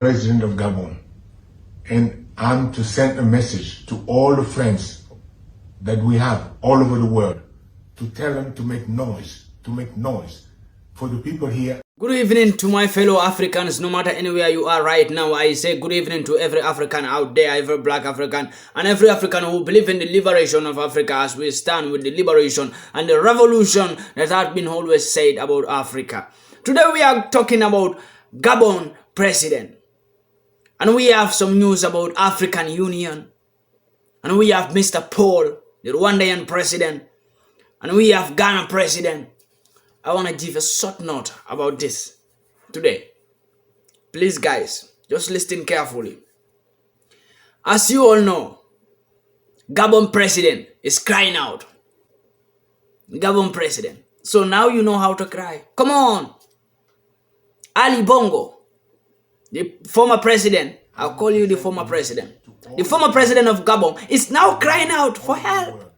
President of Gabon, and I'm to send a message to all the friends that we have all over the world to tell them to make noise for the people here. Good evening to my fellow Africans, no matter anywhere you are right now. I say good evening to every African out there, every black African, and every African who believe in the liberation of Africa, as we stand with the liberation and the revolution that has been always said about Africa. Today we are talking about Gabon president. And we have some news about African Union. And we have Mr. Paul, the Rwandan president. And we have Ghana president. I want to give a short note about this today. Please guys, just listen carefully. As you all know, Gabon president is crying out. Gabon president. So now you know how to cry. Come on. Ali Bongo, the former president, I'll call you the former president. The former president of Gabon is now crying out for help.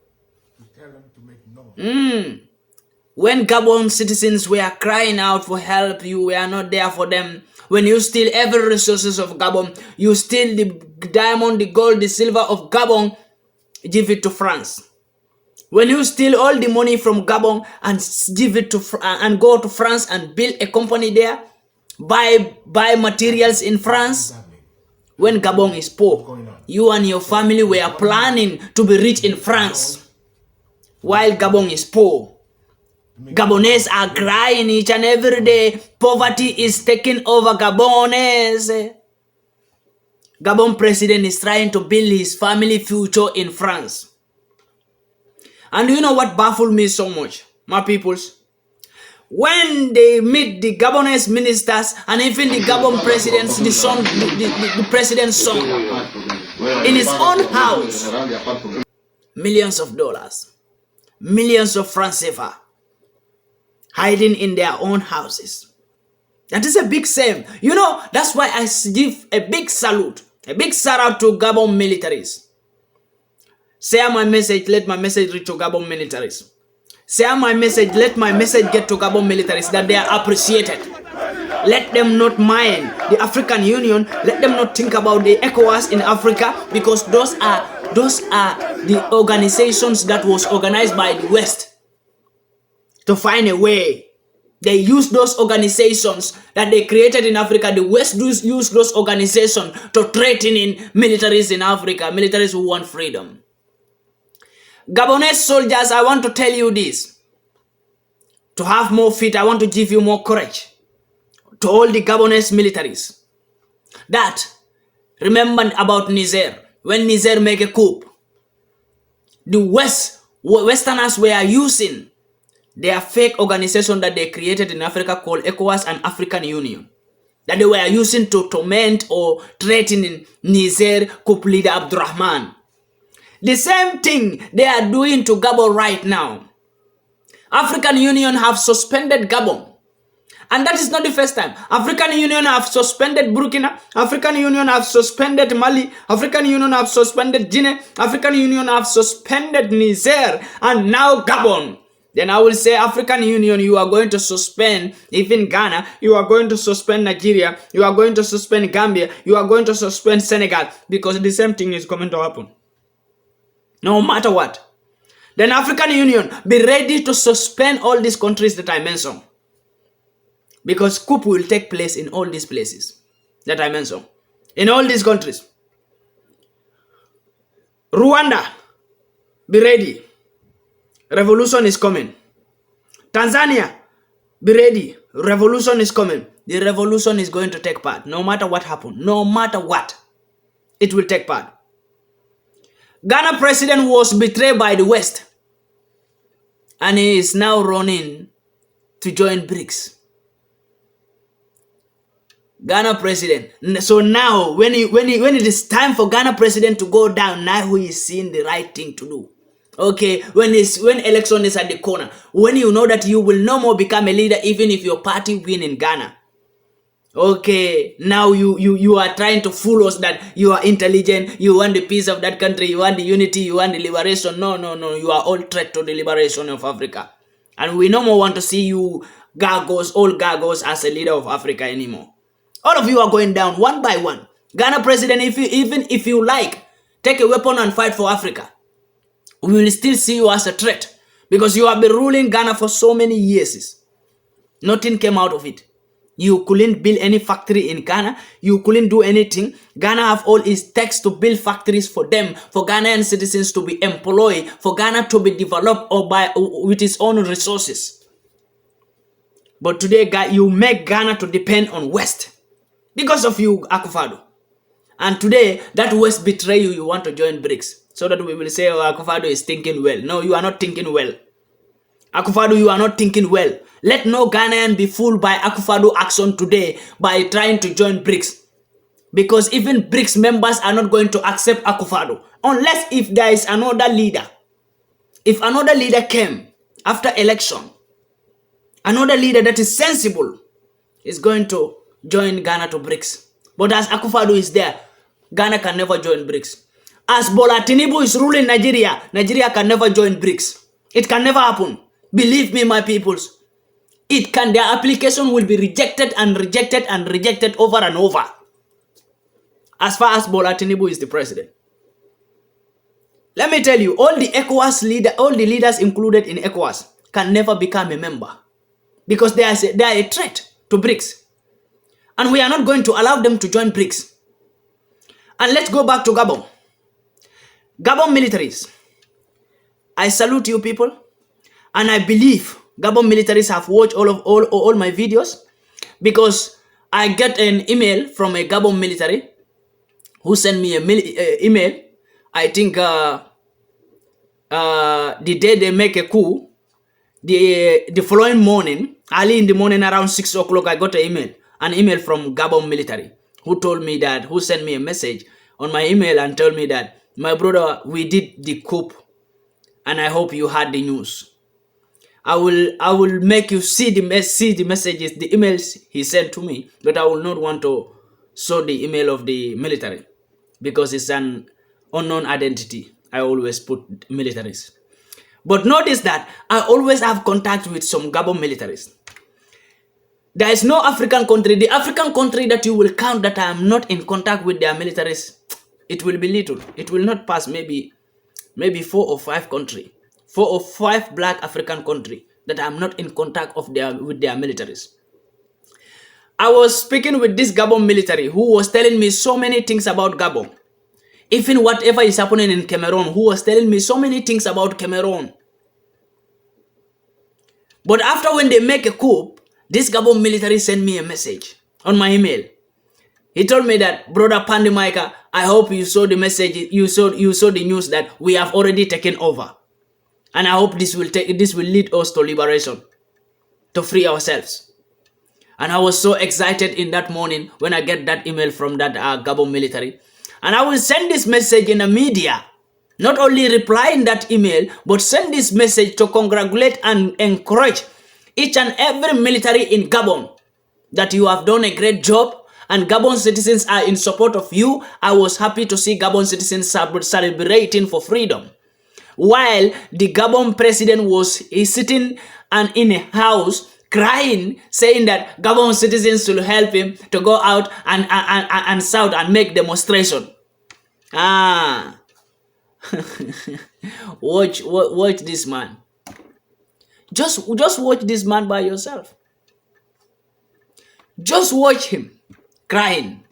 When Gabon citizens were crying out for help, you were not there for them. When you steal every resources of Gabon, you steal the diamond, the gold, the silver of Gabon, give it to France. When you steal all the money from Gabon and give it to and go to France and build a company there, buy materials in France. When Gabon is poor, you and your family were planning to be rich in France. While Gabon is poor, Gabonese are crying each and every day. Poverty is taking over Gabonese. Gabon president is trying to build his family future in France. And you know what baffled me so much, my peoples? When they meet the Gabonese ministers and even the Gabon president's the president's son in his own house, millions of dollars, millions of francs CFA hiding in their own houses. That is a big shame. You know, that's why I give a big salute, a big shout out to Gabon militaries. Share my message, let my message reach to Gabon militaries. Share my message, let my message get to Gabon militaries that they are appreciated. Let them not mind the African Union. Let them not think about the ECOWAS in Africa, because those are the organizations that was organized by the West to find a way. They use those organizations that they created in Africa. The West use those organizations to threaten in militaries in Africa, militaries who want freedom. Gabonese soldiers, I want to tell you this. To have more faith, I want to give you more courage. To all the Gabonese militaries. That, remember about Niger. When Niger make a coup, the Westerners were using their fake organization that they created in Africa called ECOWAS and African Union. That they were using to torment or threaten Niger coup leader Abdurrahman. The same thing they are doing to Gabon right now. African Union have suspended Gabon. And that is not the first time. African Union have suspended Burkina. African Union have suspended Mali. African Union have suspended Guinea. African Union have suspended Niger. And now Gabon. Then I will say, African Union, you are going to suspend even Ghana. You are going to suspend Nigeria. You are going to suspend Gambia. You are going to suspend Senegal. Because the same thing is going to happen. No matter what. Then African Union, be ready to suspend all these countries that I mentioned. Because coup will take place in all these places that I mentioned. In all these countries. Rwanda, be ready. Revolution is coming. Tanzania, be ready. Revolution is coming. The revolution is going to take part. No matter what happens. No matter what. It will take part. Ghana president was betrayed by the West. And he is now running to join BRICS. Ghana president. So now, when it is time for Ghana president to go down, now he is seeing the right thing to do. Okay, when election is at the corner, when you know that you will no more become a leader even if your party win in Ghana. Okay, now you are trying to fool us that you are intelligent, you want the peace of that country, you want the unity, you want the liberation. No, you are all threat to the liberation of Africa. And we no more want to see you gargos, all gargos as a leader of Africa anymore. All of you are going down one by one. Ghana president, even if you like, take a weapon and fight for Africa. We will still see you as a threat because you have been ruling Ghana for so many years. Nothing came out of it. You couldn't build any factory in Ghana. You couldn't do anything. Ghana have all its tax to build factories for them, for Ghanaian citizens to be employed, for Ghana to be developed with its own resources. But today, you make Ghana to depend on West because of you, Akufo-Addo. And today, that West betray you. You want to join BRICS so that we will say, oh, Akufo-Addo is thinking well. No, you are not thinking well. Akufo-Addo, you are not thinking well. Let no Ghanaian be fooled by Akufo-Addo action today by trying to join BRICS. Because even BRICS members are not going to accept Akufo-Addo unless if there is another leader. If another leader came after election, another leader that is sensible is going to join Ghana to BRICS. But as Akufo-Addo is there, Ghana can never join BRICS. As Bola Tinubu is ruling Nigeria, Nigeria can never join BRICS. It can never happen. Believe me, my peoples. It can. Their application will be rejected and rejected and rejected over and over. As far as Bola Tinubu is the president. Let me tell you, all the leaders included in ECOWAS can never become a member because they are a threat to BRICS. And we are not going to allow them to join BRICS. And let's go back to Gabon. Gabon militaries. I salute you people. And I believe Gabon militaries have watched all my videos because I get an email from a Gabon military who sent me an email. I think the day they make a coup, the following morning, early in the morning around 6 o'clock, I got an email from Gabon military who sent me a message on my email and told me that, my brother, we did the coup and I hope you had the news. I will make you see the messages, the emails he sent to me, but I will not want to show the email of the military because it's an unknown identity. I always put militaries. But notice that I always have contact with some Gabon militaries. There is no African country. The African country that you will count that I am not in contact with their militaries, it will be little. It will not pass maybe 4 or 5 countries. 4 or 5 black African countries that I'm not in contact with their militaries. I was speaking with this Gabon military who was telling me so many things about Gabon. Even whatever is happening in Cameroon, who was telling me so many things about Cameroon. But after when they make a coup, this Gabon military sent me a message on my email. He told me that, brother PANDI MAICA, I hope you saw the message, you saw the news that we have already taken over. And I hope this will lead us to liberation, to free ourselves. And I was so excited in that morning when I get that email from that Gabon military. And I will send this message in the media, not only reply in that email, but send this message to congratulate and encourage each and every military in Gabon that you have done a great job and Gabon citizens are in support of you. I was happy to see Gabon citizens celebrating for freedom. While the Gabon president was sitting in a house crying, saying that Gabon citizens should help him to go out and shout and make demonstration. Watch this man. Just watch this man by yourself. Just watch him crying.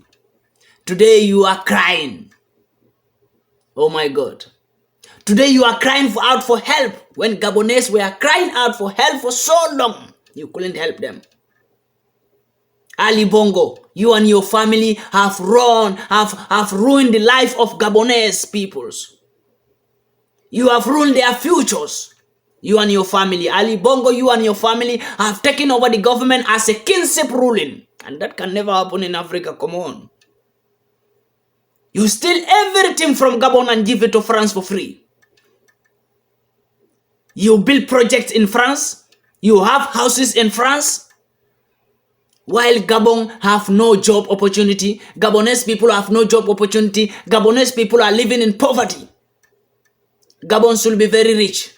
Today you are crying. Oh my God. Today you are crying out for help when Gabonese were crying out for help for so long. You couldn't help them. Ali Bongo, you and your family have ruined the life of Gabonese peoples. You have ruined their futures. You and your family. Ali Bongo, you and your family have taken over the government as a kinship ruling. And that can never happen in Africa. Come on. You steal everything from Gabon and give it to France for free. You build projects in France. You have houses in France. While Gabon have no job opportunity. Gabonese people have no job opportunity. Gabonese people are living in poverty. Gabon should be very rich.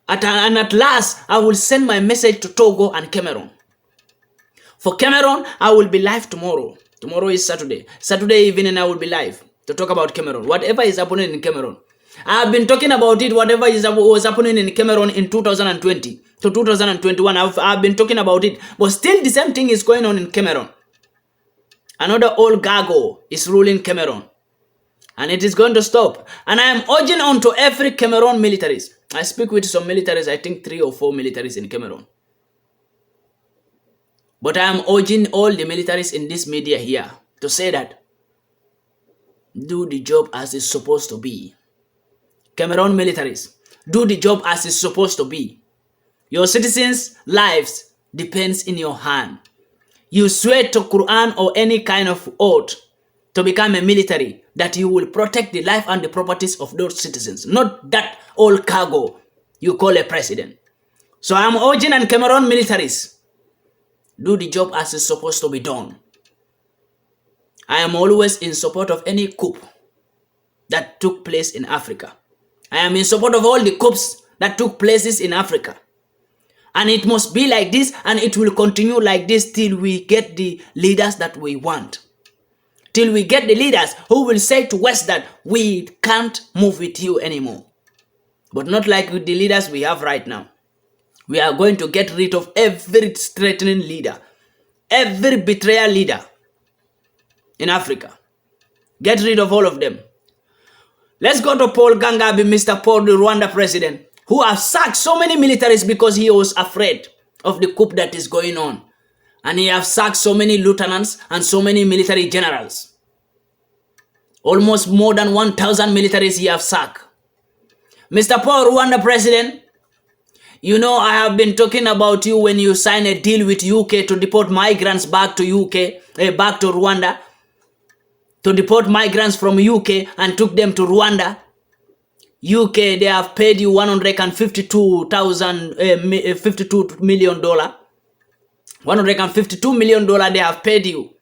And at last, I will send my message to Togo and Cameroon. For Cameroon, I will be live tomorrow. Tomorrow is Saturday. Saturday evening, I will be live to talk about Cameroon. Whatever is happening in Cameroon. I have been talking about it, whatever was happening in Cameroon in 2020 to 2021. I've been talking about it. But still the same thing is going on in Cameroon. Another old gago is ruling Cameroon. And it is going to stop. And I am urging on to every Cameroon militaries. I speak with some militaries, I think 3 or 4 militaries in Cameroon. But I am urging all the militaries in this media here to say that do the job as it's supposed to be. Cameroon militaries, do the job as it's supposed to be. Your citizens' lives depends in your hand. You swear to Quran or any kind of oath to become a military that you will protect the life and the properties of those citizens, not that old cargo you call a president. So I am urging on Cameroon militaries, do the job as it's supposed to be done. I am always in support of any coup that took place in Africa. I am in support of all the coups that took places in Africa. And it must be like this, and it will continue like this till we get the leaders that we want. Till we get the leaders who will say to West that we can't move with you anymore. But not like with the leaders we have right now. We are going to get rid of every threatening leader, every betrayal leader in Africa. Get rid of all of them. Let's go to Paul Kagame, Mr. Paul, the Rwanda president, who have sacked so many militaries because he was afraid of the coup that is going on. And he have sacked so many lieutenants and so many military generals. Almost more than 1,000 militaries he have sacked. Mr. Paul, Rwanda president, you know I have been talking about you when you signed a deal with UK to deport migrants back to back to Rwanda. To deport migrants from UK and took them to Rwanda. UK, they have paid you $152 million. $152 million they have paid you.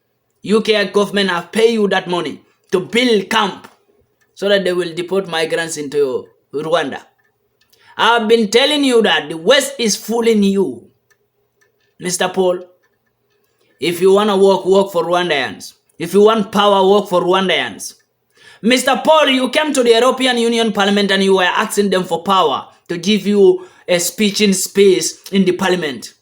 UK government have paid you that money to build camp so that they will deport migrants into Rwanda. I have been telling you that the West is fooling you. Mr. Paul, if you want to work for Rwandans. If you want power, work for Rwandans. Mr. Paul, you came to the European Union Parliament and you were asking them for power to give you a speech in space in the Parliament.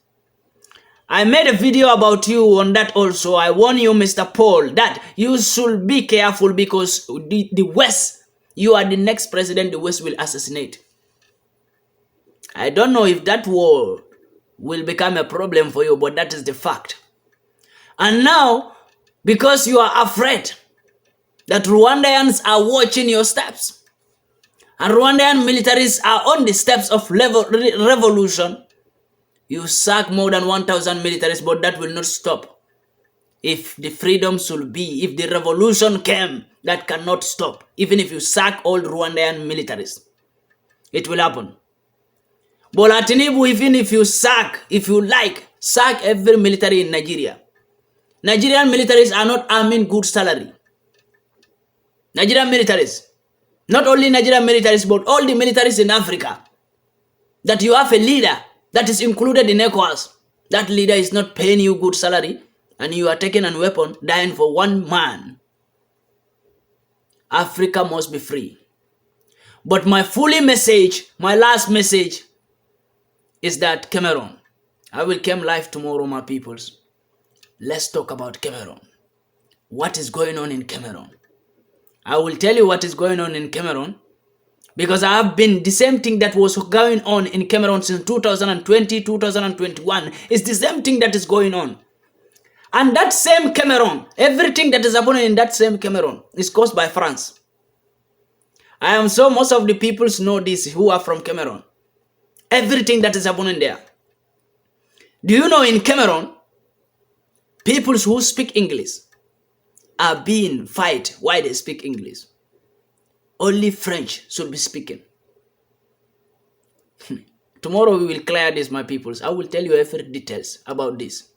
I made a video about you on that also. I warn you, Mr. Paul, that you should be careful because the West, you are the next president the West will assassinate. I don't know if that war will become a problem for you, but that is the fact. And now, because you are afraid that Rwandans are watching your steps, and Rwandan militaries are on the steps of revolution, you sack more than 1,000 militaries, but that will not stop. If the freedom should be, if the revolution came, that cannot stop. Even if you sack all Rwandan militaries, it will happen. But Latinibu, even if you sack, if you like, sack every military in Nigeria. Nigerian militaries are not earning good salary. Nigerian militaries, not only Nigerian militaries, but all the militaries in Africa, that you have a leader that is included in ECOWAS. That leader is not paying you good salary, and you are taking a weapon, dying for one man. Africa must be free. But my my last message, is that Cameroon, I will come live tomorrow, my peoples. Let's talk about Cameroon. What is going on in Cameroon? I will tell you what is going on in Cameroon because I have been the same thing that was going on in Cameroon since 2020, 2021. It's the same thing that is going on. And that same Cameroon, everything that is happening in that same Cameroon is caused by France. I am sure most of the peoples know this who are from Cameroon. Everything that is happening there. Do you know in Cameroon, people who speak English are being fight why they speak English. Only French should be speaking. Tomorrow we will clear this, my peoples. I will tell you every details about this.